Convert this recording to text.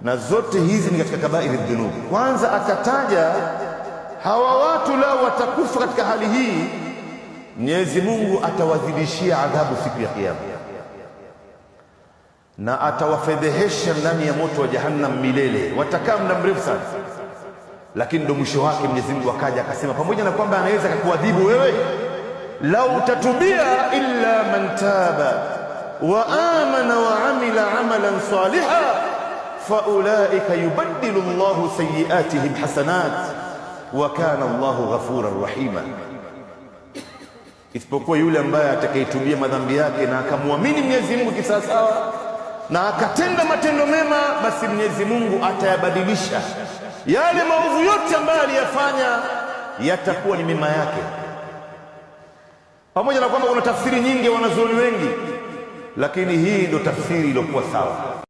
na zote hizi ni katika kabairi dhunub. Kwanza akataja hawa watu lao watakufa katika hali hii, Mwenyezi Mungu atawazidishia adhabu siku ya Kiyama na atawafedhehesha ndani ya moto wa Jahannam milele, watakaa muda mrefu sana. Lakini ndo mwisho wake Mwenyezi Mungu akaja akasema, pamoja na kwamba anaweza kukuadhibu wewe, lau utatubia, illa man taba wa amana wa amila amalan saliha faulaika yubaddilu Allahu sayiatihim hasanat wa kana Allahu ghafuran rahima, isipokuwa yule ambaye atakayetubia madhambi yake na akamwamini Mwenyezi Mungu kisawasawa na akatenda matendo mema, basi Mwenyezi Mungu atayabadilisha yale maovu yote ambayo aliyafanya, yatakuwa ni mema yake. Pamoja na kwamba kuna tafsiri nyingi, wanazuoni wengi, lakini hii ndio tafsiri iliyokuwa sawa.